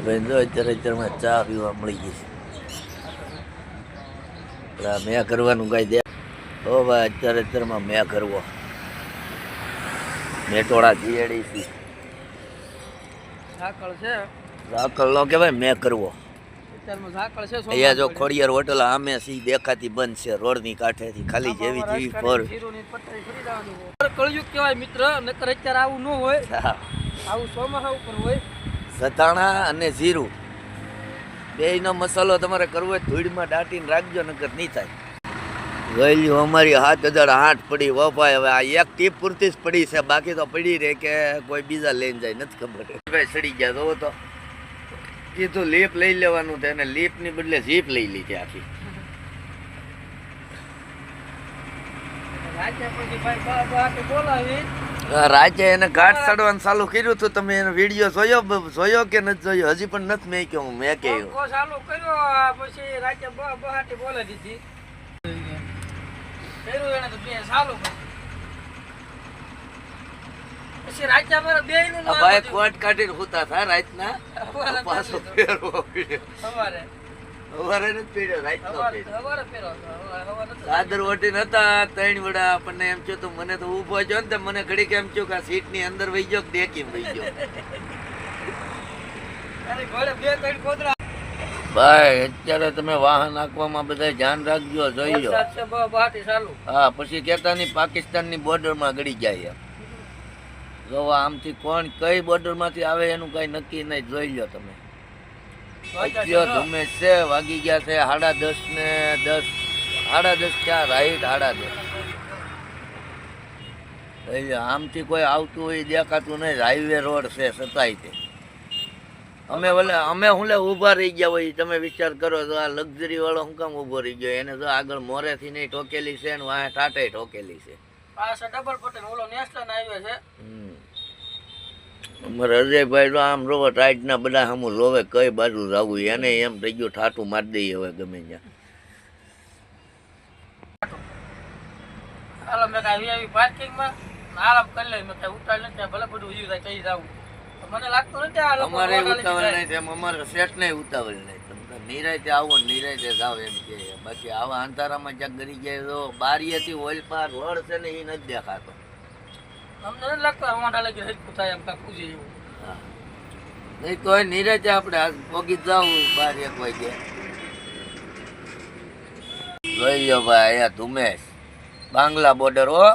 ભાઈ જો અત્યારે ચા પીવા મળી ગઈ છે. મેં કરવાનું કઈ દે ઓ ભાઈ અત્યારમાં મેં કરવો મેટોડા જીએડીસી ઝાકળ નો કેવાય મેં કરવો. અહીંયા જો ખોડિયાર હોટલ આમે સી દેખાતી બંધ છે રોડ ની કાંઠેથી ખાલી જેવી જેવી ફોર કળયુગ કેવાય મિત્ર, નકર અત્યારે આવું ન હોય, આવું ચોમાસા ઉપર હોય. સતાણા અને જીરું બેયનો મસાલો તમારે કરવો હોય ધૂળમાં દાટીને રાખજો નકર નહીં થાય. ગયેલી અમારી 7008 પડી વપાય. હવે આ એક ટીપ પૂરતી જ પડી છે, બાકી તો પડી રહે કે કોઈ બીજા લઈને જાય નથી ખબર. ભાઈ સડી ગયા જોવો તો કીધું લીપ લઈ લેવાનું તેને લીપ ની બદલે જીપ લઈ લીધી આખી. રાજે એને ઘાટ ચડવાનું ચાલુ કર્યું હતું. તમે એનો વિડીયો જોયો કે નથી જોયો? હજી પણ નથી મેં કહ્યું મેં કહ્યું ચાલુ કર્યો પછી રાજે બહાટી બોલાવી દીધી. ભાઈ કોટ કાઢીને હુતા થા રાતના પાછો ફેરવો સવારે નથી પીડ્યો રાતનો ચાદર ઓટીને હતા 3 વડા. આપણને એમ થયું તો મને તો ઉભો જો ને મને ઘડી કેમ થયું કે આ સીટ ની અંદર વહી ગયો દેખી વહી ગયો. ભાઈ અત્યારે તમે વાહન હાંકવામાં બધા ધ્યાન રાખજો, જોઈ લો. હા પછી કેતા નહીં પાકિસ્તાન ની બોર્ડર માં ગળી જાય. જો આમથી કોણ કઈ બોર્ડર માંથી આવે એનું કઈ નક્કી નહીં, જોઈ લો તમે. ધુમે છે વાગી ગયા છે 10:30 ને 10 10:30 ક્યાં રાઈટ 10:30. આમથી કોઈ આવતું હોય દેખાતું નહીં. હાઈવે રોડ છે સતાય તે અમે હું ઊભા રહી ગયા હોય. તમે વિચાર કરો તો આ લક્ઝરી વાળો હું કામ ઊભો રહી ગયો? એને તો આગળ મોરેથી નહીં ઠોકેલી છે ને વાંહે ટાટે ઠોકેલી છે. અમારે અજયભાઈ તો આમ રોવે ટાઈટ ના બધા હમું લોવે કઈ બાજુ જવું એને એમ થઈ ગયું ઠાઠું મારી દઈએ હવે ગમે ત્યાં. અમારે ઉતાવળ નહીં, અમારે સેટ નહીં ઉતાવળ નહીં. તમે નિરાયતે આવો નિરાયતે જાઓ એમ કે. બાકી આવા અંધારામાં જ્યાં ગરી જાય તો બારીએથી ઓઇલ પાર રોડ છે ને એ નથી દેખાતો. નહીં તો નિરાયતે આપણે પોગી જાવ 12-1 વાગે. જોઈ લો ભાઈ અહીંયા ધુમેશ બાંગ્લા બોર્ડર હો.